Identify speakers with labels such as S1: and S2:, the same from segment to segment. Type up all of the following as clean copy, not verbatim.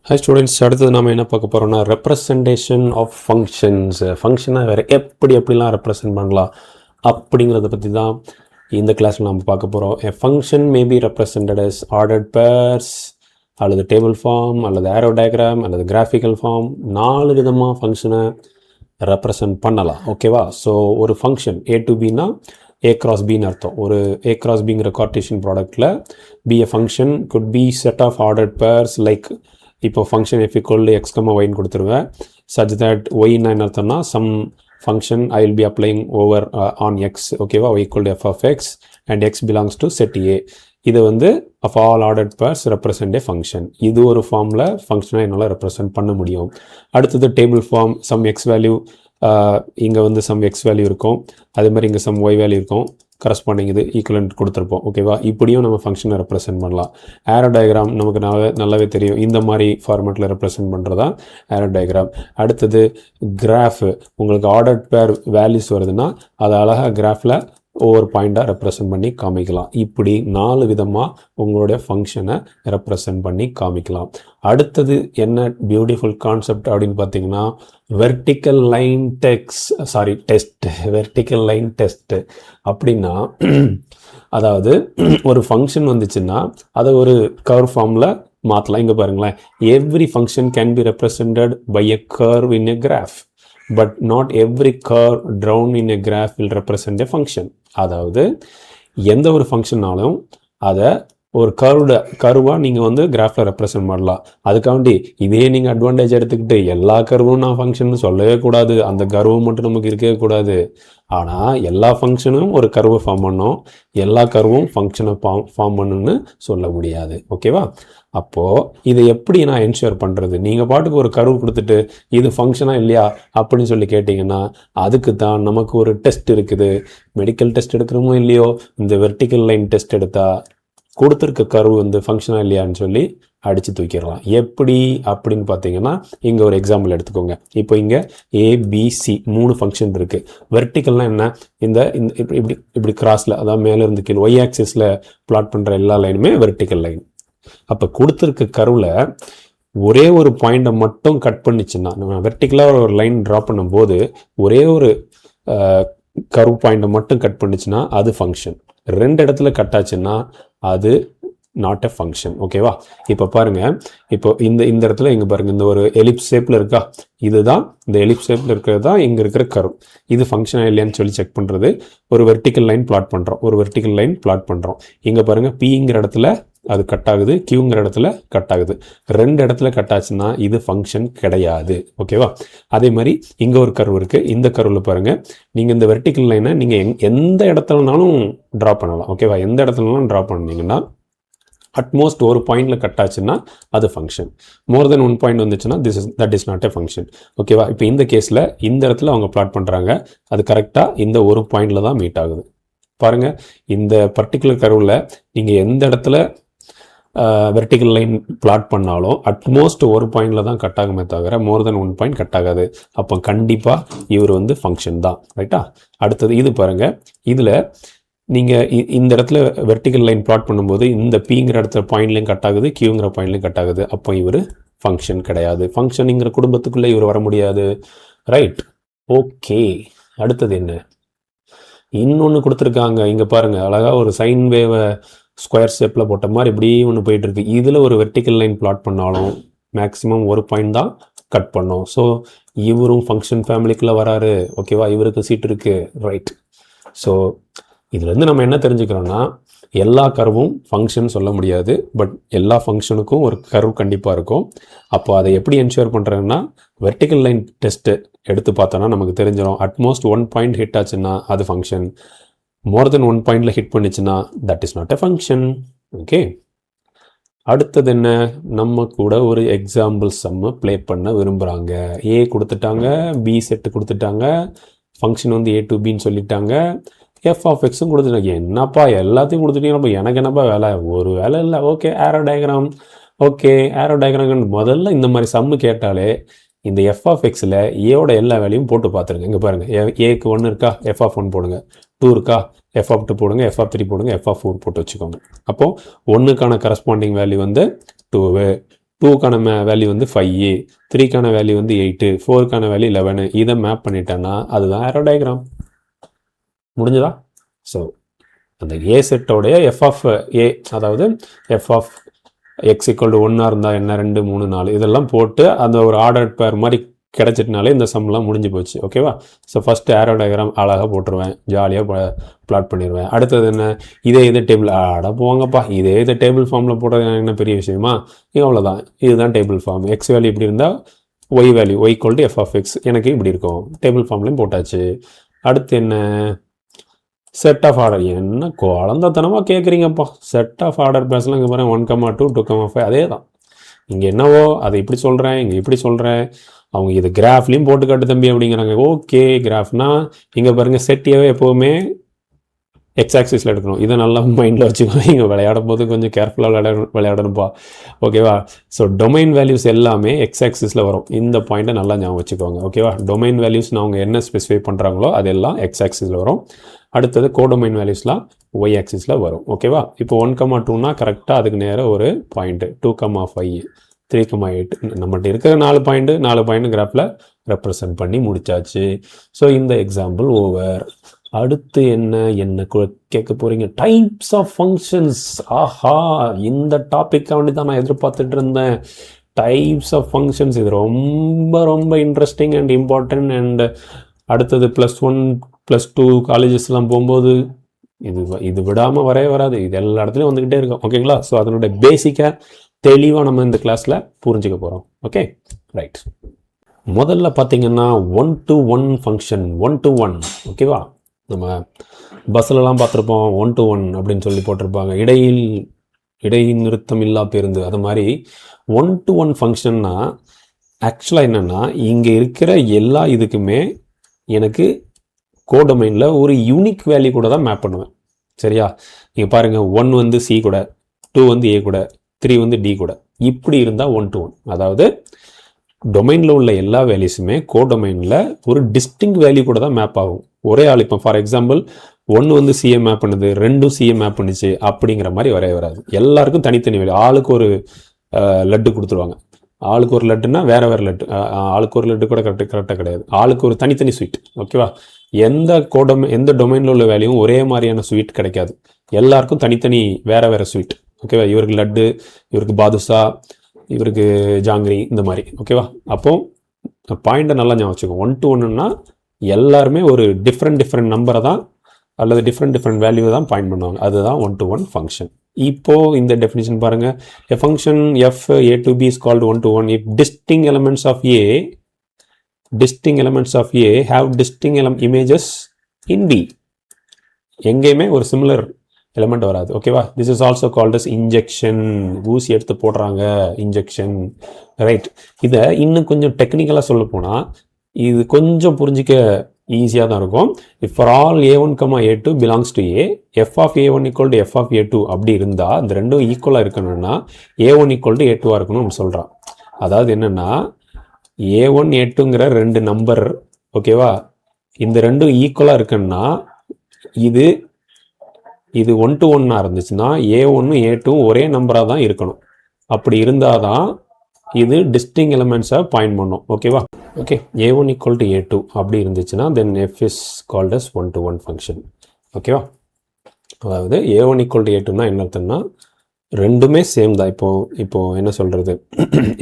S1: Hi students, அடுத்தது நம்ம என்ன பார்க்க போகிறோம்னா ரெப்ரசன்டேஷன் ஆஃப் ஃபங்க்ஷன்ஸ். ஃபங்க்ஷனை வேறு எப்படிலாம் ரெப்ரசன்ட் பண்ணலாம் அப்படிங்கிறத பற்றி தான் இந்த கிளாஸில் நம்ம பார்க்க போகிறோம். A function may be represented as ordered pairs அல்லது டேபிள் ஃபார்ம் அல்லது ஏரோ டயக்ராம் அல்லது கிராஃபிக்கல் ஃபார்ம். 4 விதமாக ஃபங்க்ஷனை ரெப்ரசன்ட் பண்ணலாம். ஓகேவா? ஸோ ஒரு ஃபங்க்ஷன் ஏ டு பின்னா ஏ கிராஸ் பின்னு அர்த்தம். ஒரு ஏ கிராஸ் பிங்கிற கார்ட்டீசியன் ப்ராடக்டில் B a function could be set of ordered pairs like இப்போ function f equal x comma ஒய்ன்னு கொடுத்துருவேன். சச் தட் ஒய்னா என்ன அர்த்தம்னா some function I will be applying over on x. ஓகேவா? Y equal f of x and x belongs to set A. இது வந்து of all ordered pairs represent a function. இது ஒரு ஃபார்மில் ஃபங்க்ஷனை என்னால் ரெப்ரசன்ட் பண்ண முடியும். அடுத்தது table form. Some x value, இங்கே வந்து சம் எக்ஸ் வேல்யூ இருக்கும், அதே மாதிரி இங்கே சம் ஒய் வேல்யூ இருக்கும், கரஸ்பாண்டிங் இது ஈக்குவலண்ட் கொடுத்துருப்போம். ஓகேவா? இப்படியும் நம்ம ஃபங்க்ஷனை ரெப்ரசென்ட் பண்ணலாம். ஏரோ டயக்ராம் நமக்கு நல்லாவே தெரியும். இந்த மாதிரி ஃபார்மேட்டில் ரெப்ரசென்ட் பண்ணுறதா ஏரோ டயக்ராம். அடுத்தது கிராஃபு. உங்களுக்கு ஆர்டர்ட் பேர் வேல்யூஸ் வருதுன்னா அதை அழகாக கிராஃபில் ஒவ்வொரு பாயிண்டாக ரெப்ரசென்ட் பண்ணி காமிக்கலாம். இப்படி 4 விதமாக உங்களுடைய ஃபங்க்ஷனை ரெப்ரசென்ட் பண்ணி காமிக்கலாம். அடுத்தது என்ன பியூட்டிஃபுல் கான்செப்ட் அப்படின்னு பார்த்தீங்கன்னா vertical line test. Vertical line test அப்படின்னா அதாவது ஒரு ஃபங்க்ஷன் வந்துச்சுன்னா அதை ஒரு கர்வ் ஃபார்மில் மாற்றலாம். இங்கே பாருங்களேன், every function can be represented by a curve in a graph, but not every curve drawn in a graph will represent a function. அதாவது எந்த ஒரு ஃபங்க்ஷனாலும் அதை ஒரு கர்வாக நீங்கள் வந்து கிராஃபில் ரெப்ரசன்ட் பண்ணலாம். அதுக்காண்டி இதே நீங்கள் அட்வான்டேஜ் எடுத்துக்கிட்டு எல்லா கர்வும் நான் ஃபங்க்ஷன் சொல்லவே கூடாது, அந்த கர்வும் மட்டும் நமக்கு இருக்கவே கூடாது. ஆனால் எல்லா ஃபங்க்ஷனும் ஒரு கர்வை ஃபார்ம் பண்ணோம், எல்லா கர்வும் ஃபங்க்ஷனை ஃபார்ம் பண்ணணும்னு சொல்ல முடியாது. ஓகேவா? அப்போது இதை எப்படி நான் என்ஷூர் பண்ணுறது? நீங்கள் பாட்டுக்கு ஒரு கர்வ் கொடுத்துட்டு இது ஃபங்க்ஷனாக இல்லையா அப்படின்னு சொல்லி கேட்டிங்கன்னா அதுக்கு தான் நமக்கு ஒரு டெஸ்ட் இருக்குது. மெடிக்கல் டெஸ்ட் எடுக்கிறோமோ இல்லையோ, இந்த வெர்டிக்கல் லைன் டெஸ்ட் எடுத்தால் கொடுத்துருக்க கர்வ் வந்து ஃபங்க்ஷனாக இல்லையான்னு சொல்லி அடித்து தூக்கிடலாம். எப்படி அப்படின்னு பார்த்தீங்கன்னா இங்கே ஒரு எக்ஸாம்பிள் எடுத்துக்கோங்க. இப்போ இங்கே ஏபிசி 3 ஃபங்க்ஷன் இருக்குது. வெர்டிக்கல்னால் என்ன? இந்த இப்படி கிராஸில், அதாவது மேலேருந்து கீழே ஒய் ஆக்சிஸில் பிளாட் பண்ணுற எல்லா லைனுமே வெர்டிக்கல் லைன். அப்போ கொடுத்துருக்க கர்வில் ஒரே ஒரு பாயிண்டை மட்டும் கட் பண்ணிச்சுன்னா, நம்ம வெர்டிக்கலாக ஒரு லைன் ட்ரா பண்ணும்போது ஒரே ஒரு கர்வ் பாயிண்டை மட்டும் கட் பண்ணிச்சுன்னா அது ஃபங்க்ஷன். 2 இடத்துல கட் ஆச்சுன்னா அது நாட் எ ஃபங்க்ஷன். ஓகேவா? இப்போ பாருங்கள், இப்போ இந்த இடத்துல இங்கே பாருங்கள், இந்த ஒரு எலிப்ஸ் ஷேப்பில் இருக்கா, இதுதான் இந்த எலிப்ஸ் ஷேப்பில் இருக்கிறது தான் இங்கே இருக்கிற கர்வ். இது ஃபங்க்ஷனாக இல்லையான்னு சொல்லி செக் பண்ணுறது. ஒரு வெர்டிக்கல் லைன் பிளாட் பண்ணுறோம். இங்கே பாருங்கள், பிங்கிற இடத்துல அது கட் ஆகுது, கியூங்கிற இடத்துல கட் ஆகுது. 2 இடத்துல கட் ஆச்சுன்னா இது ஃபங்க்ஷன் கிடையாது. ஓகேவா? அதே மாதிரி இங்கே ஒரு கர்வ் இருக்குது. இந்த கர்வில் பாருங்கள், நீங்கள் இந்த வெர்டிக்கல் லைனை நீங்கள் எந்த இடத்துலனாலும் ட்ரா பண்ணலாம். ஓகேவா? எந்த இடத்துலனாலும் ட்ரா பண்ணிங்கன்னா அட்மோஸ்ட் ஒரு பாயிண்டில் கட் ஆச்சுன்னா அது ஃபங்க்ஷன். மோர் தென் 1 பாயிண்ட் வந்துச்சுன்னா that is not a function. ஓகேவா? இப்போ இந்த கேஸில் இந்த இடத்துல அவங்க பிளாட் பண்ணுறாங்க, அது கரெக்டாக இந்த ஒரு பாயிண்டில் தான் மீட் ஆகுது. பாருங்கள், இந்த பர்டிகுலர் கர்வில் நீங்கள் எந்த இடத்துல வெர்டிக்கல் லைன் பிளாட் பண்ணாலும் அட்மோஸ்ட் ஒரு பாயிண்டில் தான் கட் ஆகுமே தவிர மோர் தென் 1 பாயிண்ட் கட் ஆகாது. அப்போ கண்டிப்பாக இவர் வந்து ஃபங்க்ஷன் தான். ரைட்டா? அடுத்தது இது பாருங்கள், இதில் நீங்கள் இந்த இடத்துல வெர்டிக்கல் லைன் பிளாட் பண்ணும்போது இந்த பிங்கிற இடத்துல பாயிண்ட்லையும் கட் ஆகுது, கியூங்கிற பாயிண்ட்லையும் கட் ஆகுது. அப்போ இவர் ஃபங்க்ஷன் கிடையாது. ஃபங்க்ஷனுங்கிற குடும்பத்துக்குள்ளே இவர் வர முடியாது. ரைட்? ஓகே. அடுத்தது என்ன? இன்னொன்று கொடுத்துருக்காங்க. இங்கே பாருங்கள், அழகாக ஒரு சைன் வேவை ஸ்கொயர் ஷேப்பில் போட்ட மாதிரி இப்படி ஒன்று போயிட்டுருக்கு. இதில் ஒரு வெர்டிக்கல் லைன் பிளாட் பண்ணாலும் மேக்ஸிமம் ஒரு பாயிண்ட் தான் கட் பண்ணோம். ஸோ இவரும் ஃபங்க்ஷன் ஃபேமிலிக்குள்ளே வராரு. ஓகேவா? இவருக்கு சீட் இருக்குது. ரைட்? ஸோ இதுலேருந்து நம்ம என்ன தெரிஞ்சுக்கிறோன்னா எல்லா கர்வும் ஃபங்க்ஷன் சொல்ல முடியாது, பட் எல்லா ஃபங்க்ஷனுக்கும் ஒரு கர்வ் கண்டிப்பாக இருக்கும். அப்போ அதை எப்படி என்ஷூர் பண்ணுறதுன்னா வெர்டிக்கல் லைன் டெஸ்ட்டு எடுத்து பார்த்தோன்னா நமக்கு தெரிஞ்சிடும். அட்மோஸ்ட் 1 பாயிண்ட் ஹிட் ஆச்சுன்னா அது ஃபங்க்ஷன், மோர் தென் 1 பாயிண்டில் ஹிட் பண்ணிச்சுன்னா that is not a function. Okay? அடுத்தது என்ன? நம்ம கூட ஒரு எக்ஸாம்பிள் சம்மு ப்ளே பண்ண விரும்புகிறாங்க. ஏ கொடுத்துட்டாங்க, பி செட்டு கொடுத்துட்டாங்க, ஃபங்க்ஷன் வந்து ஏ டு பின்னு சொல்லிட்டாங்க, எஃப் ஆஃப் எக்ஸும் கொடுத்துட்டாங்க. என்னப்பா எல்லாத்தையும் கொடுத்துட்டீங்கப்பா, எனக்கு என்னப்பா வேலை? ஒரு வேலை இல்லை. ஓகே, ஏரோ டயக்ராம் முதல்ல இந்த மாதிரி சம்மு கேட்டாலே இந்த எஃப் ஆஃப் எக்ஸில் ஏவோட எல்லா வேலையும் போட்டு பார்த்துருங்க. இங்கே பாருங்கள், ஏக்கு 1 இருக்கா, எஃப் ஆஃப் 1 போடுங்க. 2 இருக்கா, எஃப் ஆஃப் 2 போடுங்க. எஃப் ஆஃப் 3 போடுங்க. எஃப் ஆஃப் 4 போட்டு வச்சுக்கோங்க. அப்போது 1க்கான கரஸ்பாண்டிங் வேல்யூ வந்து 2, 2க்கான வேல்யூ வந்து 5, 3க்கான வேல்யூ வந்து 8, 4க்கான வேல்யூ 11. இதை மேப் பண்ணிட்டேன்னா அதுதான் ஏரோ டயக்ராம். முடிஞ்சதா? ஸோ அந்த ஏ செட்டோடைய எஃப் ஆஃப் ஏ, அதாவது f of x equal to 1 இருந்தால் என்ன, 2, 3, 4 இதெல்லாம் போட்டு அந்த ஒரு ஆர்டர் பேர் மாதிரி கிடச்சிட்டனாலே இந்த சம்லாம் முடிஞ்சு போச்சு. ஓகேவா? ஸோ ஃபஸ்ட்டு ஏரோ டயக்ராம் அழகாக போட்டுருவேன், ஜாலியாக பிளாட் பண்ணிடுவேன். அடுத்தது என்ன, இதே டேபிள் அட போங்கப்பா, இதே டேபிள் ஃபார்மில் போட்டது என்ன பெரிய விஷயமா? அவ்வளோதான், இதுதான் டேபிள் ஃபார்ம். எக்ஸ் வேல்யூ இப்படி இருந்தால் y value y equal to f of x எனக்கு இப்படி இருக்கும். டேபிள் ஃபார்ம்லேயும் போட்டாச்சு. அடுத்து என்ன, செட் ஆஃப் ஆர்டர். என்ன குழந்தத்தனமாக கேட்குறீங்கப்பா, செட் ஆஃப் ஆர்டர் பேசலாம். இங்கே பாருங்கள் 1,2, 2,5 அதே தான். இங்கே என்னவோ அதை இப்படி சொல்கிறேன், இங்கே இப்படி சொல்கிறேன். அவங்க இது கிராஃப்லேயும் போட்டு காட்டு தம்பி அப்படிங்கிறாங்க. ஓகே, கிராஃப்னா இங்கே பாருங்கள், செட்டியாகவே எப்போவுமே எக்ஸ் ஆக்சிஸில் எடுக்கணும். இதை நல்லா மைண்டில் வச்சுக்கோங்க. இங்கே விளையாடும் போது கொஞ்சம் கேர்ஃபுல்லாக விளையாடணும்ப்பா. ஓகேவா? ஸோ டொமைன் வேல்யூஸ் எல்லாமே எக்ஸ் ஆக்சிஸில் வரும். இந்த பாயிண்ட்டை நல்லா ஞாபகம் வச்சுக்கோங்க. ஓகேவா? டொமைன் வேல்யூஸ் அவங்க என்ன ஸ்பெசிஃபை பண்ணுறாங்களோ அதெல்லாம் எக்ஸ் ஆக்சிஸில் வரும். அடுத்தது கோடொமைன் வேல்யூஸ்லாம் ஒய் ஆக்சிஸில் வரும். ஓகேவா? இப்போ 1,2னா கரெக்டாக அதுக்கு நேராக ஒரு பாயிண்ட்டு, 2,5, 3,8 நம்மகிட்ட இருக்கிற 4 பாயிண்ட் கிராஃபில் ரெப்ரசன்ட் பண்ணி முடிச்சாச்சு. ஸோ இந்த எக்ஸாம்பிள் ஓவர். அடுத்து என்ன கேட்க போகிறீங்க? Types of functions. ஆஹா, இந்த டாப்பிக்காக வேண்டி தான் நான் எதிர்பார்த்துட்டு இருந்தேன். டைப்ஸ் ஆஃப் ஃபங்க்ஷன்ஸ், இது ரொம்ப ரொம்ப இன்ட்ரெஸ்டிங் அண்ட் இம்பார்ட்டன்ட். அண்ட் அடுத்தது +1 +2 காலேஜஸ்லாம் போகும்போது இது விடாமல் வராது. இது எல்லா இடத்துலையும் வந்துக்கிட்டே இருக்கும். ஓகேங்களா? ஸோ அதனுடைய பேசிக்காக தெளிவாக நம்ம இந்த கிளாஸில் புரிஞ்சுக்க போகிறோம். Okay, right. முதல்ல பார்த்தீங்கன்னா 1-to-1 ஃபங்க்ஷன். 1-to-1. ஓகேவா? நம்ம பஸ்ஸிலலாம் பார்த்துருப்போம், 1-to-1 அப்படின்னு சொல்லி போட்டிருப்பாங்க. இடைநிறுத்தம் இல்லா பேருந்து. அது மாதிரி 1-to-1 ஃபங்க்ஷன்னா ஆக்சுவலாக என்னென்னா, இங்கே இருக்கிற எல்லா இதுக்குமே எனக்கு கோடொமைனில் ஒரு யூனிக் வேல்யூ கூட தான் மேப் பண்ணுவேன். சரியா? நீங்கள் பாருங்கள், 1 வந்து சி கூட, 2 வந்து ஏ கூட, 3 வந்து டி கூட. இப்படி இருந்தால் 1-to-1. அதாவது டொமைனில் உள்ள எல்லா வேல்யூஸுமே கோடொமைனில் ஒரு டிஸ்டிங் வேல்யூ கூட தான் மேப் ஆகும். ஒரே ஆள். இப்போ ஃபார் எக்ஸாம்பிள் 1 வந்து சிஏ மேப் பண்ணுது, 2 சிஏ மேப் பண்ணிச்சு அப்படிங்கிற மாதிரி வராது. எல்லாருக்கும் தனித்தனி வேல்யூ. ஆளுக்கு ஒரு லட்டு கொடுத்துருவாங்க. ஆளுக்கு ஒரு லட்டுன்னா வேறு லட்டு. ஆளுக்கு ஒரு லட்டு கூட கரெக்டாக கிடையாது. ஆளுக்கு ஒரு தனித்தனி ஸ்வீட். ஓகேவா? எந்த டொமைனில் உள்ள வேல்யூவும் ஒரே மாதிரியான ஸ்வீட் கிடைக்காது. எல்லாருக்கும் தனித்தனி வேறு ஸ்வீட். ஓகேவா? இவருக்கு லட்டு, இவருக்கு பாதுஷா, இவருக்கு ஜாங்கிரி, இந்த மாதிரி. ஓகேவா? அப்போ பாயிண்ட்டை நல்லா ஞாபகம் வச்சுக்கோங்க. 1-to-1ன்னா எல்லாருமே ஒரு டிஃப்ரெண்ட் நம்பரை தான் அல்லது டிஃப்ரெண்ட் வேல்யூ தான் பாயிண்ட் பண்ணுவாங்க. அதுதான் 1-to-1 ஃபங்க்ஷன். இப்போது இந்த டெஃபினிஷன் பாருங்கள். A function F a to b is called 1-to-1 if distinct elements of a have distinct images in b. எங்கேயுமே ஒரு சிமிலர் எலிமெண்ட் வராது. ஓகேவா? This is also called as injection. ஊசி எடுத்து போடுறாங்க, இன்ஜெக்ஷன். ரைட். இதை இன்னும் கொஞ்சம் டெக்னிக்கலாக சொல்ல போனால் இது கொஞ்சம் புரிஞ்சிக்க ஈஸியாக தான் இருக்கும். If for all a1, a2 belongs to a, f of a1 equal to f of a2 அப்படி இருந்தால் இந்த ரெண்டும் ஈக்குவலாக இருக்கணும்னா a1 equal to a2 இருக்கணும் நம்ம சொல்கிறோம். அதாவது என்னென்னா, a1 a2ங்கிற 2 நம்பர். ஓகேவா? இந்த ரெண்டும் ஈக்குவலாக இருக்குன்னா இது 1-to-1 இருந்துச்சுன்னா a1 a2 ஒரே நம்பராக தான் இருக்கணும். அப்படி இருந்தால் தான் இது டிஸ்டிங் எலிமெண்ட்ஸை பாயிண்ட் பண்ணும். ஓகேவா? Okay, a1 equal to a2 அப்படி இருந்துச்சுன்னா தென் f is called as 1-to-1 function. ஓகேவா? அதாவது a1 equal to a2னா என்ன அர்த்தம்னா ரெண்டுமே சேம் தான். இப்போது என்ன சொல்கிறது,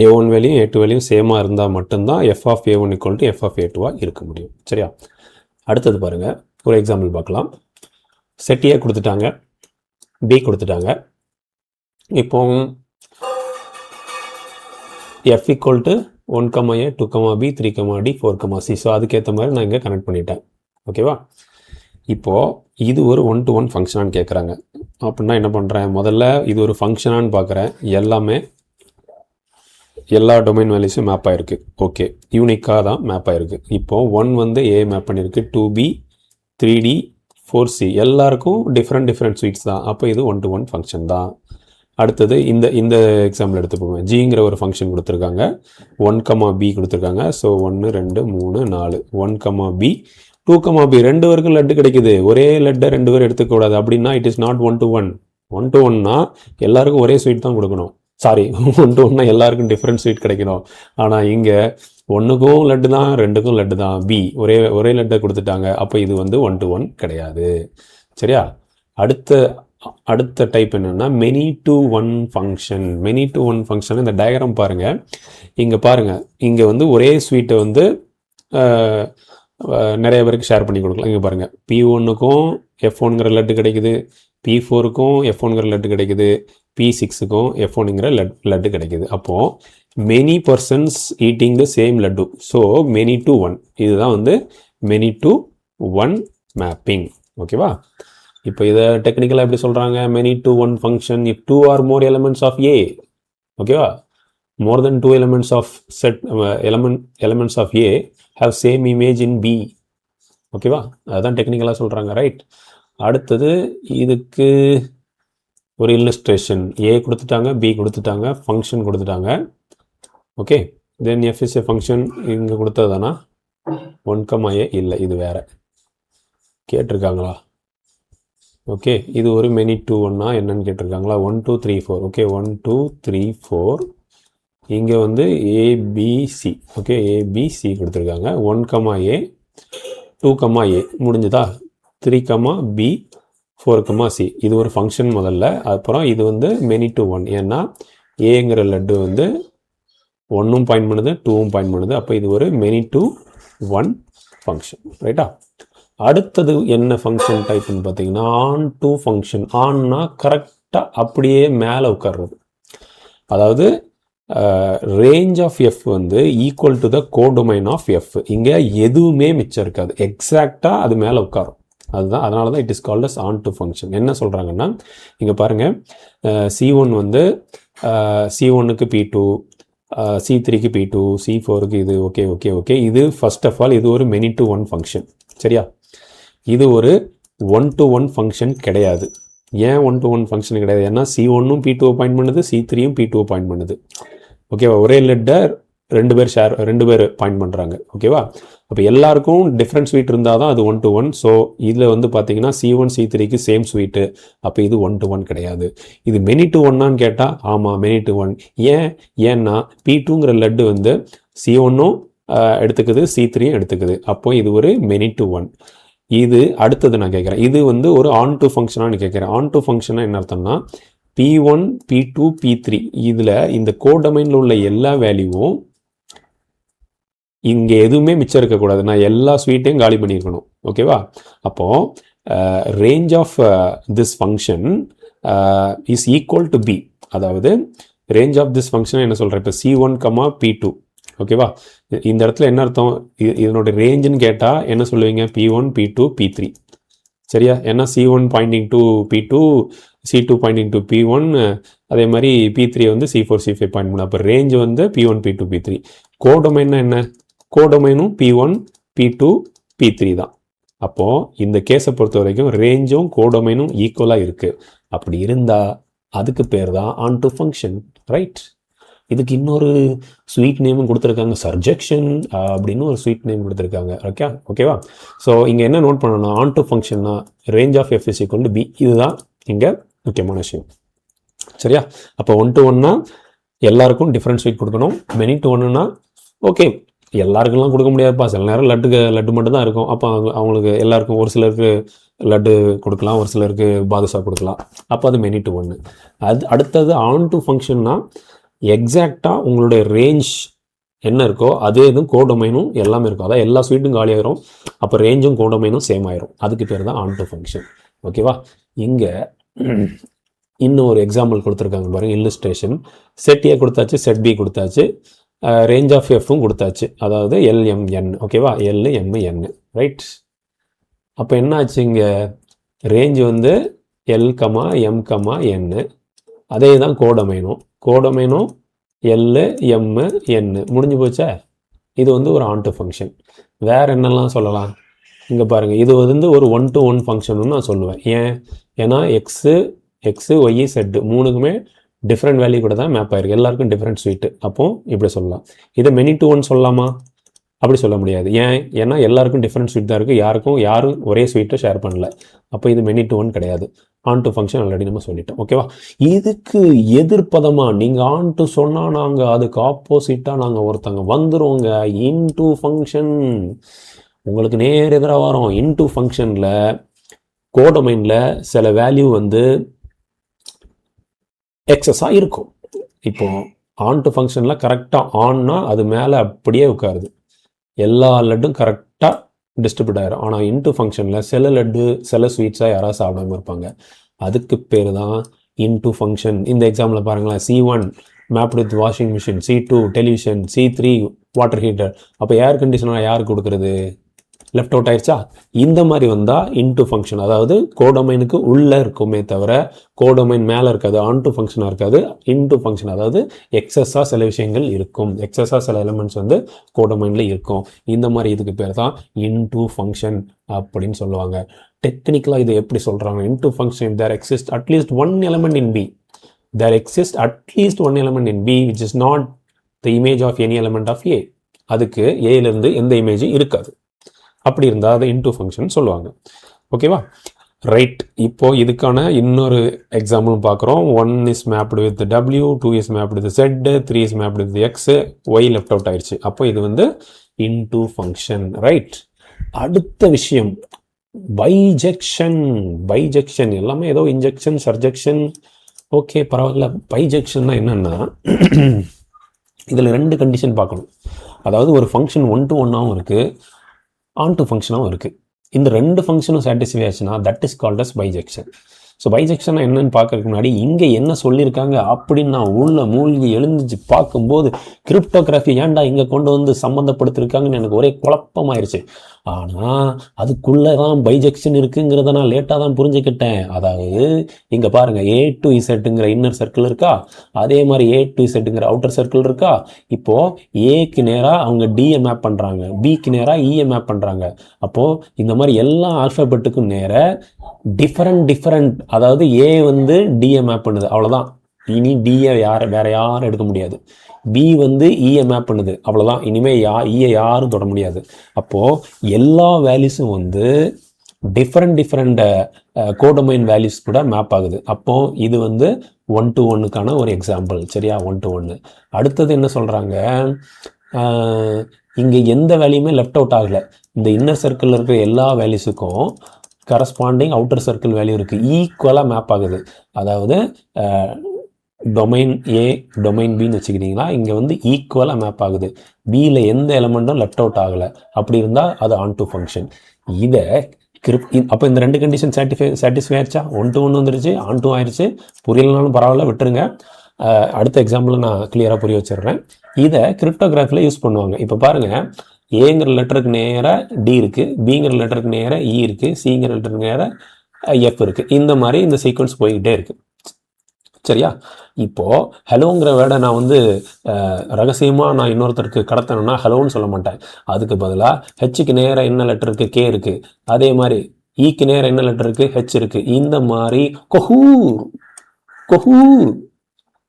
S1: a1 வேல்யூயும் a2 வேல்யூயும் சேமாக இருந்தால் மட்டும்தான் f of a1 equal to f of a2 இருக்க முடியும். சரியா? அடுத்தது பாருங்கள், ஒரு எக்ஸாம்பிள் பார்க்கலாம். செட் ஏ கொடுத்துட்டாங்க, பி கொடுத்துட்டாங்க. இப்போ f equal to 1, a, 2, b, 3, d, 4, c. So அதுக்கேற்ற மாதிரி நான் இங்கே கனெக்ட் பண்ணிட்டேன். ஓகேவா? இப்போது இது ஒரு 1-to-1 ஃபங்க்ஷனான்னு கேட்குறாங்க. அப்படின்னா என்ன பண்ணுறேன், முதல்ல இது ஒரு ஃபங்க்ஷனான்னு பார்க்குறேன். எல்லா டொமைன் வேல்யூஸும் மேப் ஆகிருக்கு. ஓகே, யூனிக்காக தான் மேப் ஆகிருக்கு. இப்போது 1 வந்து a மேப் பண்ணியிருக்கு, 2b, 3d, 4c எல்லாருக்கும் டிஃப்ரெண்ட் ஸ்வீட்ஸ் தான். அப்போ இது 1-to-1 ஃபங்க்ஷன் தான். அடுத்தது இந்த எக்ஸாம்பிள் எடுத்துப்போம். ஜிங்கிற ஒரு ஃபங்க்ஷன் கொடுத்துருக்காங்க, 1, b கொடுத்துருக்காங்க. ஸோ 1, 2, 3, 4. 1, b, 2, b 2 பேருக்கும் லட்டு கிடைக்குது. ஒரே லட்டை 2 பேர் எடுத்துக்கூடாது. அப்படின்னா இட் இஸ் நாட் 1-to-1. 1-to-1னா எல்லாருக்கும் ஒரே ஸ்வீட் தான் கொடுக்கணும். சாரி 1 to 1 எல்லாருக்கும் டிஃப்ரெண்ட் ஸ்வீட் கிடைக்கணும். ஆனால் இங்கே 1க்கும் லட்டு தான் 2க்கும் லட்டு தான், பி ஒரே லட்டை கொடுத்துட்டாங்க. அப்போ இது வந்து 1 to 1 கிடையாது. சரியா? அடுத்த டைப் என்னென்னா many to one function. Many to one function இந்த டயக்ராம் பாருங்கள். இங்கே பாருங்கள், இங்கே வந்து ஒரே ஸ்வீட்டை வந்து நிறைய பேருக்கு ஷேர் பண்ணி கொடுக்கலாம். இங்கே பாருங்கள், P1க்கும் F1ங்கிற லட்டு கிடைக்குது, P4க்கும் F1ங்கிற லட்டு கிடைக்குது, P6க்கும் F1ங்கிற லட்டு கிடைக்குது. அப்போது many persons eating the same laddu. So many to one, இதுதான் வந்து மெனி டு ஒன் மேப்பிங். ஓகேவா? இப்போ இதை டெக்னிக்கலாக எப்படி சொல்கிறாங்க? Many to one function if 2 or more elements of A. ஓகேவா? more than 2 elements of set elements of A have same image in B. ஓகேவா? அதுதான் டெக்னிக்கலாக சொல்கிறாங்க. ரைட். அடுத்தது இதுக்கு ஒரு இல்லஸ்ட்ரேஷன். A கொடுத்துட்டாங்க, B கொடுத்துட்டாங்க, ஃபங்க்ஷன் கொடுத்துட்டாங்க. Okay, then F is a function. இங்கே கொடுத்ததானா 1, A? இல்லை, இது வேற கேட்டிருக்காங்களா? ஓகே, இது ஒரு மெனி டு ஒன்னா என்னன்னு கேட்டிருக்காங்களா? 1 2 3 4. ஓகே, 1 2 3 4. இங்கே வந்து ABC. ஓகே, ABC கொடுத்துருக்காங்க. 1, A 2, A முடிஞ்சுதா? 3, B 4, C. இது ஒரு ஃபங்க்ஷன் முதல்ல. அப்புறம் இது வந்து மெனி டு ஒன். ஏன்னா ஏங்கிற லட்டு வந்து 1ம் பாயிண்ட் பண்ணுது, 2ம் பாயிண்ட் பண்ணுது. அப்போ இது ஒரு மெனி டு ஒன் ஃபங்க்ஷன். ரைட்டா? அடுத்தது என்ன ஃபங்க்ஷன் டைப்னு பார்த்தீங்கன்னா ஆன் டு ஃபங்க்ஷன். ஆன்னா கரெக்டாக அப்படியே மேலே உட்கார்றது. அதாவது ரேஞ்ச் ஆஃப் எஃப் வந்து equal to the codomain of f. இங்கே எதுவுமே மிச்சம் இருக்காது, எக்ஸாக்டாக அது மேலே உட்காரும். அதுதான், அதனால தான் it is called us on to function. என்ன சொல்கிறாங்கன்னா, இங்கே பாருங்கள், C1 வந்து C1க்கு P2, C3க்கு P2, C4க்கு இது. ஓகே ஓகே ஓகே இது ஃபர்ஸ்ட் ஆஃப் ஆல் இது ஒரு மெனி டு ஒன் ஃபங்க்ஷன். சரியா? இது ஒரு 1 to 1 ஃபங்க்ஷன் கிடையாது. ஏன் 1 to 1 ஃபங்க்ஷன் கிடையாது? ஏன்னா C1ம் P2 பாயிண்ட் பண்ணுது, C3யும் P2 பாயிண்ட் பண்ணுது. ஓகேவா? ஒரே லெட்டை 2 பேர் பாயிண்ட் பண்ணுறாங்க. ஓகேவா? அப்போ எல்லாருக்கும் டிஃப்ரெண்ட் ஸ்வீட் இருந்தால் தான் அது 1 to 1. ஸோ இதில் வந்து பார்த்தீங்கன்னா C1 C3க்கு சேம் ஸ்வீட்டு. அப்போ இது 1 to 1 கிடையாது. இது மெனி டு ஒன்னான்னு கேட்டால் ஆமாம், மெனி டு ஒன். ஏன்னா P2ங்கிற லட்டு வந்து C1ம் எடுத்துக்குது, C3யும் எடுத்துக்குது. அப்போ இது ஒரு மெனி டு ஒன். இது அடுத்தது நான் கேட்குறேன், இது வந்து ஒரு ஆன் டு ஃபங்க்ஷனானு கேட்குறேன். ஆன் டு ஃபங்க்ஷனாக என்ன அர்த்தம்னா P1 P2 P3 இதில் இந்த கோடொமைனில் உள்ள எல்லா வேல்யூவும் இங்கே எதுவுமே மிச்சம் இருக்கக்கூடாது. நான் எல்லா ஸ்வீட்டையும் காலி பண்ணியிருக்கணும். ஓகேவா? அப்போது range of this function is equal to B. அதாவது ரேஞ்ச் ஆஃப் திஸ் ஃபங்க்ஷன் என்ன சொல்கிறேன்? இப்போ C1, P2. ஓகேவா? இந்த இடத்துல என்ன அர்த்தம்? இதனோட ரேஞ்சுன்னு கேட்டால் என்ன சொல்லுவீங்க? P1 P2 P3. சரியா? ஏன்னா C1 Poynting to P2, C2 Poynting to P1, அதே மாதிரி P3 வந்து C4 C5 பாயிண்ட் பண்ணு. அப்போ ரேஞ்ச் வந்து P1 P2 P3. கோடொமைன்னா என்ன? கோடொமைனும் P1 P2 P3 தான். அப்போது இந்த கேஸை பொறுத்த வரைக்கும் ரேஞ்சும் கோடொமைனும் ஈக்குவலாக இருக்குது. அப்படி இருந்தால் அதுக்கு பேர் தான் ஆன் டு ஃபங்க்ஷன். ரைட்? இதுக்கு இன்னொரு ஸ்வீட் நேமும் கொடுத்துருக்காங்க, சர்ஜெக்ஷன் அப்படின்னு ஒரு ஸ்வீட் நேம் கொடுத்துருக்காங்க. ஓகேவா? ஸோ இங்கே என்ன நோட் பண்ணணும்? ஆன் டு ஃபங்க்ஷன்னா range of f is equal to B. இதுதான் இங்கே முக்கியமான விஷயம். சரியா? அப்போ 1 to 1னா எல்லாருக்கும் டிஃப்ரெண்ட் ஸ்வீட் கொடுக்கணும். மெனி டு ஒன்னுனா ஓகே எல்லாருக்கெல்லாம் கொடுக்க முடியாதுப்பா, சில நேரம் லட்டு மட்டும் தான் இருக்கும். அப்போ அவங்களுக்கு எல்லாருக்கும் ஒரு சிலருக்கு லட்டு கொடுக்கலாம், ஒரு சிலருக்கு பாதுஷா கொடுக்கலாம். அப்போ அது மெனி டு ஒன்று. அடுத்தது ஆன் டு ஃபங்க்ஷன்னா எக்ஸாக்டாக உங்களுடைய ரேஞ்ச் என்ன இருக்கோ அதே இதுவும் கோடொமைனும் எல்லாமே இருக்கும். அதான் எல்லா ஸ்வீட்டும் காலியாகிரும். அப்போ ரேஞ்சும் கோடொமைனும் சேம் ஆயிரும். அதுக்கு பேர் தான் ஆன் டு ஃபங்க்ஷன். ஓகேவா? இங்கே இன்னும் ஒரு எக்ஸாம்பிள் கொடுத்துருக்காங்க பாருங்கள், இல்லுஸ்ட்ரேஷன். செட் ஏ கொடுத்தாச்சு, செட் பி கொடுத்தாச்சு, ரேஞ்ச் ஆஃப் எஃப்பும் கொடுத்தாச்சு. அதாவது LMN. ஓகேவா? LMN. ரைட்? அப்போ என்ன ஆச்சு? இங்கே ரேஞ்ச் வந்து L, M, N. அதே தான் கோடொமைனும் LMN. முடிஞ்சு போச்சா? இது வந்து ஒரு ஆன் டு ஃபங்க்ஷன். வேறு என்னெல்லாம் சொல்லலாம்? இங்கே பாருங்கள், இது வந்து ஒரு 1 to 1 ஃபங்க்ஷன்னு நான் சொல்லுவேன். ஏன்னா எக்ஸு ஒய் செட்டு மூணுக்குமே டிஃப்ரெண்ட் வேல்யூ கூட தான் மேப் ஆயிருக்கு. எல்லாருக்கும் டிஃப்ரெண்ட் ஸ்வீட்டு. அப்போ இப்படி சொல்லலாம். இதை மெனி டு ஒன் சொல்லலாமா? அப்படி சொல்ல முடியாது. ஏன்னா எல்லாருக்கும் டிஃப்ரெண்ட் ஸ்வீட் தான் இருக்குது, யாரும் ஒரே ஸ்வீட்டை ஷேர் பண்ணல. அப்போ இது மெனி டு ஒன் கிடையாது. ஆன் டு ஃபங்க்ஷன் ஆல்ரெடி நம்ம சொல்லிட்டோம். ஓகேவா? இதுக்கு எதிர்ப்பதமாக நீங்கள் ஆன் டு சொன்னால் நாங்கள் அதுக்கு ஆப்போசிட்டாக நாங்கள் ஒருத்தங்க வந்துடுவோங்க. இன் டு ஃபங்க்ஷன் உங்களுக்கு நேர் எதிராக வரோம். இன் டு ஃபங்க்ஷனில் கோடொமைனில் சில வேல்யூ வந்து எக்ஸஸாக இருக்கும். இப்போ ஆன் டு ஃபங்க்ஷனில் கரெக்டாக ஆன்னா அது மேலே அப்படியே உட்காருது, எல்லா லட்டும் கரெக்டாக டிஸ்ட்ரிபியூட் ஆகிரும். ஆனால் இன்ட்டு ஃபங்க்ஷனில் சில லட்டு சில ஸ்வீட்ஸாக யாராவது சாப்பிடாம இருப்பாங்க. அதுக்கு பேர் தான் இன்ட்டு ஃபங்க்ஷன். இந்த எக்ஸாம்பிள் பாருங்களேன், C1 mapped with washing machine, C2 television, C3 water heater. அப்போ ஏர் கண்டிஷனர் யாருக்கு கொடுக்குறது? லெஃப்ட் அவுட் ஆயிடுச்சா? இந்த மாதிரி வந்தால் இன்ட்டு ஃபங்க்ஷன், அதாவது கோடொமைனுக்கு உள்ளே இருக்குமே தவிர கோடொமைன் மேலே இருக்காது, ஆன் டு ஃபங்க்ஷனாக இருக்காது. இன்ட்டு ஃபங்க்ஷன் அதாவது எக்ஸஸாக சில விஷயங்கள் இருக்கும், எக்ஸஸாக சில எலிமெண்ட்ஸ் வந்து கோடொமைனில் இருக்கும். இந்த மாதிரி இதுக்கு பேர் தான் இன்ட்டு ஃபங்க்ஷன் அப்படின்னு சொல்லுவாங்க. டெக்னிக்கலாக இது எப்படி சொல்கிறாங்க? Into function there exist at least one element in B, there exist at least one element in B which is not the image of any element of A. அதுக்கு ஏலேருந்து எந்த இமேஜும் இருக்காது. அப்படி இருந்தால் அதை இன்ட்டு ஃபங்க்ஷன் சொல்லுவாங்க. ஓகேவா? ரைட். இப்போது இதுக்கான இன்னொரு எக்ஸாம்பிள் பார்க்குறோம். 1 is mapped with W, 2 is mapped with Z, 3 is mapped with X, Y left out ஆயிடுச்சு. அப்போ இது வந்து இன்ட்டு ஃபங்க்ஷன். ரைட். அடுத்த விஷயம் பைஜெக்ஷன். பைஜெக்ஷன் எல்லாமே ஏதோ இன்ஜெக்ஷன் சர்ஜெக்ஷன், ஓகே பரவாயில்ல. பைஜெக்ஷன்னா என்னென்னா இதில் 2 கண்டிஷன் பார்க்கணும். அதாவது ஒரு ஃபங்க்ஷன் 1 to 1ஆகவும் இருக்குது, ஆன் டு ஃபங்க்ஷனாகவும் இருக்குது. இந்த 2 ஃபங்க்ஷனும் சாட்டிஸ்ஃபை ஆச்சுன்னா that is called as bijection. So bijection என்னன்னு பார்க்கறதுக்கு முன்னாடி இங்கே என்ன சொல்லியிருக்காங்க அப்படின்னு நான் உள்ள மூழ்கி எழுந்துச்சு பார்க்கும்போது கிரிப்டோகிராஃபி ஏன்டா இங்கே கொண்டு வந்து சம்மந்தப்படுத்திருக்காங்கன்னு எனக்கு ஒரே குழப்பமாயிருச்சு. ஆனால் அதுக்குள்ளே தான் பைஜெக்ஷன் இருக்குங்கிறத நான் லேட்டாக தான் புரிஞ்சுக்கிட்டேன். அதாவது இங்கே பாருங்கள், A to Zங்கிற இன்னர் சர்க்கிள் இருக்கா, அதே மாதிரி A to Zங்கிற அவுட்டர் சர்க்கிள் இருக்கா. இப்போது ஏக்கு நேராக அவங்க டியை மேப் பண்ணுறாங்க, பிக்கு நேராக இயை மேப் பண்ணுறாங்க. அப்போது இந்த மாதிரி எல்லா ஆல்ஃபபெட்டுக்கும் நேர டிஃபரண்ட், அதாவது ஏ வந்து டியை மேப் பண்ணுது, அவ்வளோதான். இனி டியை வேற யாரும் எடுக்க முடியாது. பி வந்து இயை மேப் பண்ணுது, அவ்வளோதான். இனிமேல் இயை யாரும் தொட முடியாது. அப்போது எல்லா வேல்யூஸும் வந்து டிஃப்ரெண்ட் கோடொமைன் வேல்யூஸ் கூட மேப் ஆகுது. அப்போது இது வந்து 1 to 1க்கான ஒரு எக்ஸாம்பிள். சரியா? 1 to 1. அடுத்தது என்ன சொல்கிறாங்க, இங்கே எந்த வேல்யூமே லெஃப்ட் அவுட் ஆகலை. இந்த இன்னர் சர்க்கிளில் இருக்கிற எல்லா வேல்யூஸுக்கும் கரஸ்பாண்டிங் அவுட்டர் சர்க்கிள் வேல்யூ இருக்குது, ஈக்குவலாக மேப் ஆகுது. அதாவது டொமைன் ஏ டொமைன் பின்னு வச்சுக்கிட்டிங்கன்னா இங்கே வந்து ஈக்குவலாக மேப் ஆகுது. பியில் எந்த எலமெண்ட்டும் லெஃப்ட் அவுட் ஆகலை. அப்படி இருந்தால் அது ஆன் டு ஃபங்க்ஷன். இதை அப்போ இந்த 2 கண்டிஷன் சாட்டிஸ்ஃபை ஆயிடுச்சா? 1 to 1 வந்துருச்சு, ஆன் 2 ஆயிடுச்சு. புரியலனாலும் பரவாயில்ல, விட்டுருங்க. அடுத்த எக்ஸாம்பிள் நான் கிளியராக புரிய வச்சிடுறேன். இதை கிரிப்டோகிராஃபியில் யூஸ் பண்ணுவாங்க. இப்போ பாருங்கள், ஏங்கிற லெட்டருக்கு நேராக டி இருக்குது, பிங்கிற லெட்டருக்கு நேராக இ இருக்குது, சிங்கிற லெட்டருக்கு நேராக எஃப் இருக்குது. இந்த மாதிரி இந்த சீக்வன்ஸ் போய்கிட்டே இருக்குது. சரியா? இப்போது ஹலோங்கிற வேர்டை நான் வந்து ரகசியமாக நான் இன்னொருத்தருக்கு கடத்தணும்னா ஹலோன்னு சொல்ல மாட்டேன். அதுக்கு பதிலாக ஹெச்சுக்கு நேராக என்ன லெட்டர் இருக்குது? கே இருக்குது. அதே மாதிரி ஈக்கு நேராக என்ன லெட்டர் இருக்குது? ஹெச் இருக்குது. இந்த மாதிரி கொஹூர்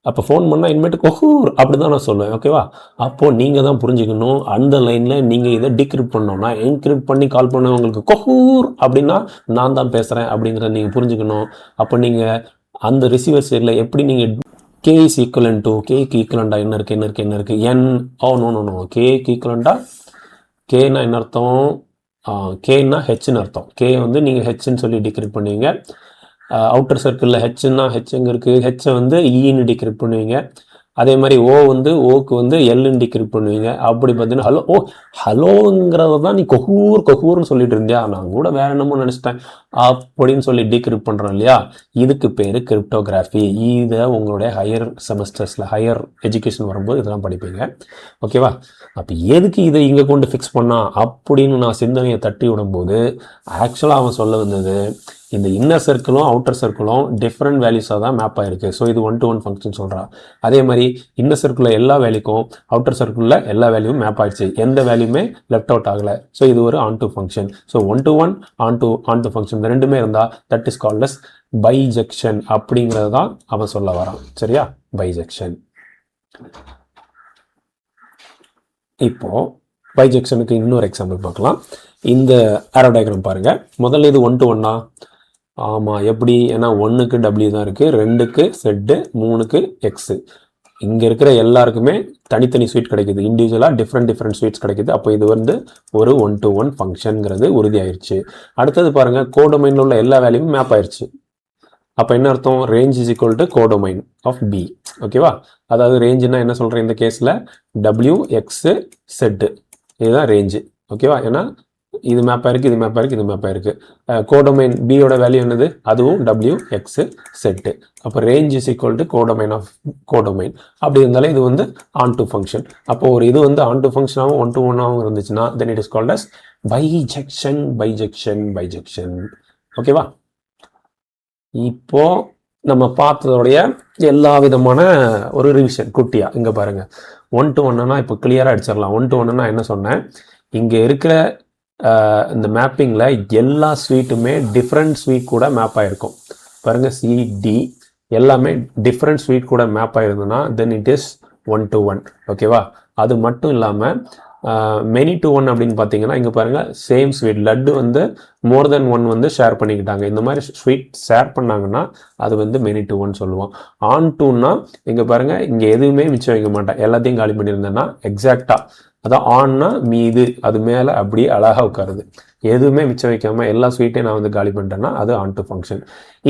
S1: அப்போ ஃபோன் பண்ணால் இனிமேட்டு கொஹூர் அப்படி தான் நான் சொல்லுவேன். ஓகேவா? அப்போது நீங்கள் தான் புரிஞ்சுக்கணும், அந்த லைனில் நீங்கள் இதை டிக்ரிப்ட் பண்ணோம்னா என்கிரிப்ட் பண்ணி கால் பண்ண உங்களுக்கு கொஹூர் அப்படின்னா நான் தான் பேசுகிறேன் அப்படிங்கிறத நீங்கள் புரிஞ்சுக்கணும். அப்போ நீங்கள் அந்த ரிசீவர் சைடில் எப்படி நீங்கள் கே இஸ் ஈக்குவலன் டு, கேக்கு ஈக்குவலண்டா என்ன இருக்குது என், நோ கேக்கு ஈக்குவலண்டா, கேனா என்ன அர்த்தம்? கேன்னா ஹெச்னு அர்த்தம். கே வந்து நீங்கள் ஹெச்ன்னு சொல்லி டிக்ரிப்ட் பண்ணுவீங்க. அவுட்டர் சர்க்கிளில் ஹெச்னா ஹெச் எங்கே இருக்குது? ஹெச்சை வந்து ஈன்னு டிக்ரிப்ட் பண்ணுவீங்க. அதே மாதிரி ஓ வந்து ஓக்கு வந்து எல்லுன்னு டிக்ரிப்ட் பண்ணுவீங்க. அப்படி பார்த்தீங்கன்னா ஹலோங்கிறத தான் நீ கொஹூர்னு சொல்லிட்டு இருந்தியா, நான் கூட வேற என்னமோ நினச்சிட்டேன் அப்படின்னு சொல்லி டிக்ரிப்ட் பண்ணுறோம் இல்லையா? இதுக்கு பேர் கிரிப்டோகிராஃபி. இதை உங்களுடைய ஹையர் செமஸ்டர்ஸில் ஹையர் எஜுகேஷன் வரும்போது இதெல்லாம் படிப்பீங்க. ஓகேவா? அப்போ எதுக்கு இதை இங்கே கொண்டு ஃபிக்ஸ் பண்ணா அப்படின்னு நான் சிந்தனையை தட்டி விடும்போது ஆக்சுவலாக அவன் சொல்ல வந்தது, இந்த இன்னர் சர்க்கிளும் அவுட்டர் சர்க்கிளும் டிஃப்ரெண்ட் வேல்யூஸாக தான் மேப் ஆகிருக்கு. ஸோ இது 1 to 1 ஃபங்க்ஷன் சொல்கிறான். அதே மாதிரி இன்னர் சர்க்கிளில் எல்லா வேல்யூக்கும் அவுட்டர் சர்க்கிளில் எல்லா வேல்யூவும் மேப் ஆகிடுச்சு, எந்த வேல்யூமே லெஃப்ட் அவுட் ஆகலை. ஸோ இது ஒரு onto function. So 1 to 1 onto function இந்த ரெண்டுமே இருந்தால் that is called as bijection அப்படிங்கிறது தான் அவன் சொல்ல வரான். சரியா? பைஜெக்ஷன். இப்போது பைஜெக்ஷனுக்கு இன்னொரு எக்ஸாம்பிள் பார்க்கலாம். இந்த ஆரோ டயக்ராம் பாருங்கள். முதல்ல இது 1 to 1 ஆமாம், எப்படி? ஏன்னா 1க்கு W தான் இருக்குது, 2க்கு Z, 3க்கு X. இங்கே இருக்கிற எல்லாருக்குமே தனித்தனி ஸ்வீட் கிடைக்குது, இண்டிவிஜுவலாக டிஃப்ரெண்ட் ஸ்வீட்ஸ் கிடைக்குது. அப்போ இது வந்து ஒரு 1 to 1 ஃபங்க்ஷனுங்கிறது உறுதியாயிருச்சு. அடுத்தது பாருங்கள், கோடொமைனில் உள்ள எல்லா வேல்யூவும் மேப் ஆயிடுச்சு. அப்போ என்ன அர்த்தம்? Range is equal to codomain of B. ஓகேவா? அதாவது ரேஞ்சுன்னா என்ன சொல்கிறேன் இந்த கேஸில்? W, X, Z இதுதான் ரேஞ்சு. ஓகேவா? ஏன்னா இது மேப் ஆயிருக்கு, இது மேப் ஆயிருக்கு, இது மேப் ஆயிருக்கு. கோடொமைன் பியோட வேல்யூ என்னது? அதுவும் W, X, Z. அப்போ range is equal to codomain of codomain. அப்படி இருந்தாலே இது வந்து ஆன் டு ஃபங்க்ஷன். அப்போ ஒரு இது வந்து ஆன் டு ஃபங்க்ஷனாகவும் 1 to 1 இருந்துச்சுன்னா then it is called as bijection. ஓகேவா? இப்போ நம்ம பார்த்ததோடைய எல்லா விதமான ஒரு ரிவிஷன் குட்டியா இங்கே பாருங்க. 1 to 1னா இப்போ கிளியராக அடிச்சிடலாம். 1 to 1னா என்ன சொன்னேன்? இங்கே இருக்கிற இந்த மேப்பிங்கில் எல்லா ஸ்வீட்டுமே டிஃப்ரெண்ட் ஸ்வீட் கூட மேப் ஆகிருக்கும். பாருங்கள், CD எல்லாமே டிஃப்ரெண்ட் ஸ்வீட் கூட மேப் ஆகிருந்ததுன்னா தென் இட் இஸ் 1 to 1. ஓகேவா? அது மட்டும் இல்லாமல் மெனி டு 1 அப்படின்னு பார்த்தீங்கன்னா இங்கே பாருங்கள், சேம் ஸ்வீட் லட்டு வந்து மோர் தென் 1 வந்து ஷேர் பண்ணிக்கிட்டாங்க. இந்த மாதிரி ஸ்வீட் ஷேர் பண்ணாங்கன்னா அது வந்து மெனி டு 1 சொல்லுவோம். ஆன் டூன்னா இங்கே பாருங்கள், இங்கே எதுவுமே மிச்சம் வைக்க மாட்டேன், எல்லாத்தையும் காலி பண்ணியிருந்தேன்னா எக்ஸாக்டாக அதான் ஆன்னா மீது அது மேலே அப்படியே அழகாக உட்காருது. எதுவுமே மிச்சம் வைக்காமல் எல்லா ஸ்வீட்டையும் நான் வந்து காலி பண்ணிட்டேன்னா அது on to function.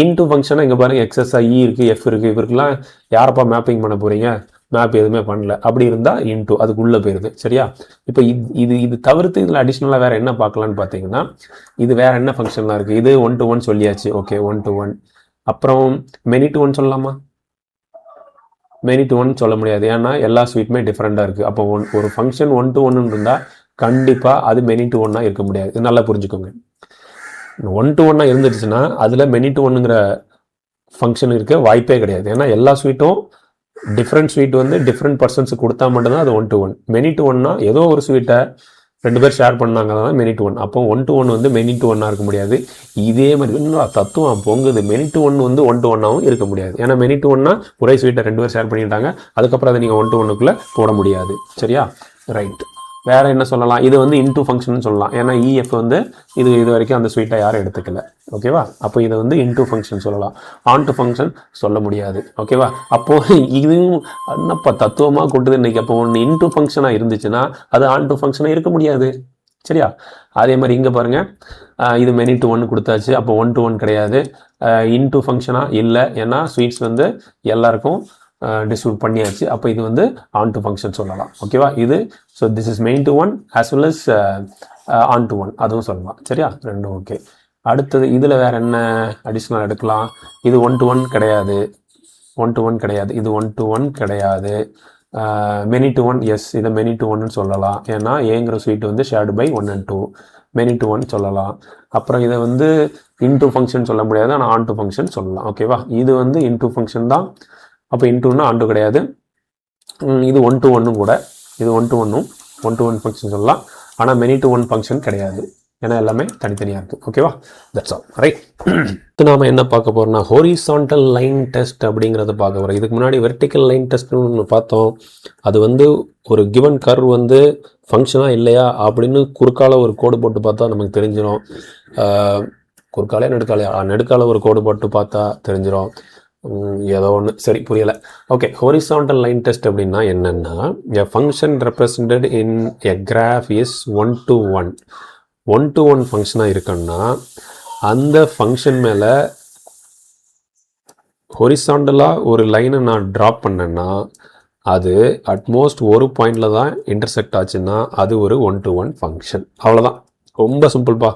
S1: In to ஃபங்க்ஷனாக இங்கே பாருங்கள், எக்ஸஸாக இ இருக்குது, எஃப் இருக்குது, இவருக்குலாம் யாரப்பா மேப்பிங் பண்ண போகிறீங்க? மேப் எதுவுமே பண்ணல. அப்படி இருந்தால் இன்டூ அதுக்குள்ளே போயிருது. சரியா? இப்போ இது தவிர்த்து இதில் அடிஷ்னலாக வேறு என்ன பார்க்கலான்னு பார்த்தீங்கன்னா, இது வேறு என்ன ஃபங்க்ஷன்லாம் இருக்குது? இது 1 to 1 சொல்லியாச்சு. Okay, 1 to 1. அப்புறம் மெனி டு 1 சொல்லலாமா? மெனி டு 1 சொல்ல முடியாது, ஏன்னா எல்லா ஸ்வீட்டுமே டிஃப்ரெண்ட்டாக இருக்குது. அப்போ ஒரு ஃபங்க்ஷன் 1 to 1 இருந்தால் கண்டிப்பாக அது மெனி டு 1 இருக்க முடியாது. இது நல்லா புரிஞ்சுக்கோங்க. 1 to 1 இருந்துச்சுன்னா அதில் மெனி டு 1ங்கிற ஃபங்க்ஷன் இருக்க வாய்ப்பே கிடையாது. ஏன்னா எல்லா ஸ்வீட்டும் டிஃப்ரெண்ட் ஸ்வீட் வந்து டிஃப்ரெண்ட் பர்சன்ஸுக்கு கொடுத்தா மட்டும்தான் அது 1 to 1. மெனி டு 1னா ஏதோ ஒரு ஸ்வீட்டை 2 பேர் ஷேர் பண்ணாங்க தான் மெனி டு 1. அப்போ 1 to 1 வந்து மெனி டு 1 இருக்க முடியாது. இதே மாதிரி இன்னும் தத்துவம் பொங்குது, மெனி டு 1 வந்து 1 to 1 இருக்க முடியாது. ஏன்னா மெனி டு 1னா ஒரே ஸ்வீட்டை 2 பேர் ஷேர் பண்ணிட்டாங்க, அதுக்கப்புறம் அதை நீங்கள் 1 to 1க்குள்ளே போட முடியாது. சரியா? ரைட். வேறு என்ன சொல்லலாம்? இது வந்து இன்டூ ஃபங்க்ஷன் சொல்லலாம், ஏன்னா இஎஃப் வந்து இது வரைக்கும் அந்த ஸ்வீட்டை யாரும் எடுத்துக்கல. ஓகேவா? அப்போ இதை வந்து இன்டூ ஃபங்க்ஷன் சொல்லலாம், ஆன் டு ஃபங்க்ஷன் சொல்ல முடியாது. ஓகேவா? அப்போது இதுவும் என்னப்பா தத்துவமாக கொண்டுது இன்றைக்கி. அப்போ ஒன்று இன்டூ ஃபங்க்ஷனாக இருந்துச்சுன்னா அது ஆன் டு ஃபங்க்ஷனாக இருக்க முடியாது. சரியா? அதே மாதிரி இங்கே பாருங்கள், இது மெனி டு 1 கொடுத்தாச்சு, அப்போ 1 to 1 கிடையாது. இன்டூ ஃபங்க்ஷனாக இல்லை, ஏன்னா ஸ்வீட்ஸ் வந்து எல்லாருக்கும் டிஸ்ட்ரிபியூட் பண்ணியாச்சு. அப்போ இது வந்து ஆன் டு ஃபங்க்ஷன் சொல்லலாம். ஓகேவா? இது so this is main to 1 as well us on to 1 அதுவும் சொல்லலாம். சரியா? ரெண்டும் ஓகே. அடுத்தது இதில் வேறு என்ன அடிஷ்னல் எடுக்கலாம்? இது 1 to 1 கிடையாது, 1 to 1 கிடையாது, இது 1 to 1 கிடையாது. மெனி டு 1 எஸ், இதை மெனி டு 1 சொல்லலாம், ஏன்னா ஏங்கிற ஸ்வீட் வந்து shared by 1 and 2. Many to 1 சொல்லலாம். அப்புறம் இதை வந்து இன்டூ ஃபங்க்ஷன் சொல்ல முடியாது, ஆனால் ஆன் டு ஃபங்க்ஷன் சொல்லலாம். ஓகேவா? இது வந்து இன்டூ ஃபங்க்ஷன் தான், அப்போ இன்டூன்னா ஆன் டு கிடையாது. இது 1 to 1 கூட, இது 1 to 1 ஃபங்க்ஷன் சொல்லலாம், ஆனால் மெனி டு 1 ஃபங்க்ஷன் கிடையாது, ஏன்னா எல்லாமே தனித்தனியாக இருக்குது. ஓகேவா? That's all. ரைட். இப்போ நாம் என்ன பார்க்க போகிறோம்னா ஹோரிசான்டல் லைன் டெஸ்ட் அப்படிங்கிறத பார்க்க போகிறோம். இதுக்கு முன்னாடி வெர்டிக்கல் லைன் டெஸ்ட்னு ஒன்று பார்த்தோம். அது வந்து ஒரு கிவன் கர்வ் வந்து ஃபங்க்ஷனாக இல்லையா அப்படின்னு குறுக்கால ஒரு கோடு போட்டு பார்த்தா நமக்கு தெரிஞ்சிடும். குறுக்காலே நெடுக்கால ஒரு கோடு போட்டு பார்த்தா தெரிஞ்சிடும். ஏதோ ஒன்று சரி புரியலை. ஓகே, ஹோரிசான்டல் லைன் டெஸ்ட் அப்படின்னா என்னென்னா, a function represented in a graph is 1 to 1 ஃபங்க்ஷனாக இருக்குன்னா அந்த ஃபங்க்ஷன் மேலே ஹொரிசாண்டலாக ஒரு லைனை நான் ட்ராப் பண்ணேன்னா அது அட்மோஸ்ட் ஒரு பாயிண்டில் தான் இன்டர்செக்ட் ஆச்சுன்னா அது ஒரு 1 to 1 ஃபங்க்ஷன். அவ்வளோதான், ரொம்ப சிம்பிள்ப்பா.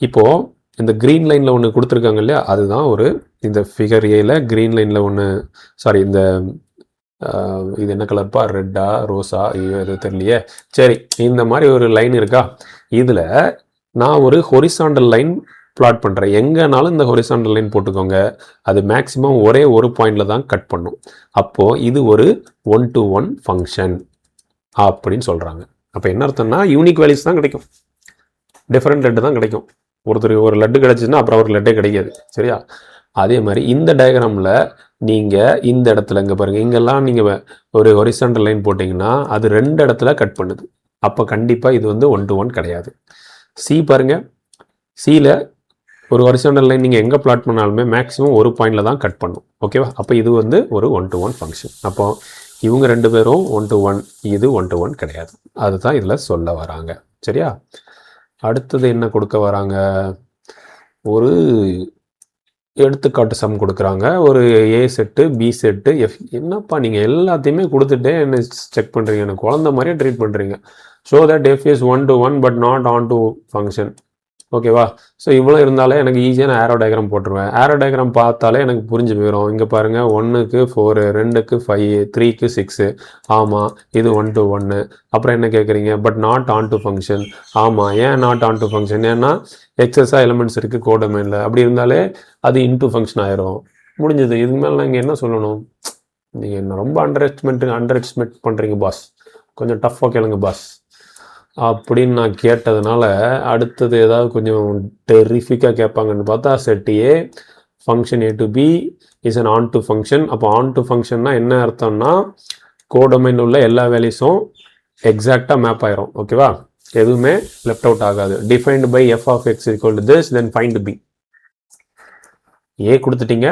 S1: இப்போது இந்த க்ரீன் லைனில் ஒன்று கொடுத்துருக்காங்க இல்லையா, அதுதான் ஒரு இந்த ஃபிகர் ஏல க்ரீன் லைனில் ஒன்று, சாரி இந்த இது என்ன கலர்ப்பா, ரெட்டா ரோஸா, ஐயோ எது தெரியலையே. சரி, இந்த மாதிரி ஒரு லைன் இருக்கா, இதில் நான் ஒரு ஹொரிசாண்டல் லைன் பிளாட் பண்ணுறேன். எங்கேனாலும் இந்த ஹொரிசாண்டல் லைன் போட்டுக்கோங்க, அது மேக்ஸிமம் ஒரே ஒரு பாயிண்டில் தான் கட் பண்ணும். அப்போது இது ஒரு 1 to 1 ஃபங்க்ஷன் அப்படின்னு சொல்கிறாங்க. அப்போ என்ன அர்த்தம்னா யூனிக் வேல்யூஸ் தான் கிடைக்கும், டிஃப்ரெண்ட் லட்டு தான் கிடைக்கும். ஒருத்தர் ஒரு லட்டு கிடச்சின்னா அப்புறம் ஒரு லட்டே கிடைக்காது. சரியா? அதே மாதிரி இந்த டயக்ராமில் நீங்கள் இந்த இடத்துல இங்கே பாருங்கள், இங்கெல்லாம் நீங்கள் ஒரு ஹொரிசாண்டல் லைன் போட்டிங்கன்னா அது 2 இடத்துல கட் பண்ணுது. அப்போ கண்டிப்பாக இது வந்து 1 to 1 கிடையாது. சி பாருங்கள், சியில் ஒரு ஹாரிசான்டல் லைன் நீங்கள் எங்கே பிளாட் பண்ணாலுமே மேக்ஸிமம் ஒரு பாயிண்டில் தான் கட் பண்ணும். ஓகேவா? அப்போ இது வந்து ஒரு 1 to 1 ஃபங்க்ஷன். அப்போ இவங்க 2 பேரும் 1 to 1, இது 1 to 1 கிடையாது. அதுதான் இதில் சொல்ல வராங்க. சரியா? அடுத்தது என்ன கொடுக்க வராங்க? ஒரு எடுத்துக்காட்டு சம் கொடுக்குறாங்க. ஒரு ஏ செட்டு, பி செட்டு, எஃப். என்னப்பா நீங்கள் எல்லாத்தையுமே கொடுத்துட்டே என்ன செக் பண்ணுறீங்க? எனக்கு குழந்த மாதிரியே ட்ரீட் பண்ணுறீங்க. Show that F is 1 to 1 but not on to function. ஓகேவா? ஸோ இவ்வளோ இருந்தாலே எனக்கு ஈஸியாக நான் ஆரோ டயக்ராம் போட்டுருவேன். ஆரோ டயக்ராம் பார்த்தாலே எனக்கு புரிஞ்சு போயிடும். இங்கே பாருங்கள், 1க்கு 4, 2க்கு 5, 3க்கு 6. ஆமாம், இது 1 to 1. அப்புறம் என்ன கேட்குறீங்க? But not on to function. ஆமாம், ஏன் நாட் ஆன் டு ஃபங்க்ஷன்? ஏன்னா எக்ஸஸாக எலிமெண்ட்ஸ் இருக்குது கோடொமைனில். அப்படி இருந்தாலே அது இன்டூ ஃபங்க்ஷன் ஆயிரும். முடிஞ்சது. இதுக்கு மேலே நான் இங்கே என்ன சொல்லணும்? நீங்கள் என்ன ரொம்ப அண்டர் எஸ்டிமேட் பண்ணுறீங்க பாஸ். கொஞ்சம் டஃப்பாக கேளுங்க பாஸ் அப்படின்னு நான் கேட்டதுனால, அடுத்தது ஏதாவது கொஞ்சம் டெரிஃபிக்காக கேட்பாங்கன்னு பார்த்தா, set A function A to B is an onto function. அப்போ ஆன் டு ஃபங்க்ஷன்னா என்ன அர்த்தம்னா, கோடொமைன் உள்ள எல்லா வேல்யூஸும் எக்ஸாக்டாக மேப் ஆயிரும். ஓகேவா? எதுவுமே லெஃப்ட் அவுட் ஆகாது. Defined by f of x equal to this, then find B. A கொடுத்துட்டீங்க,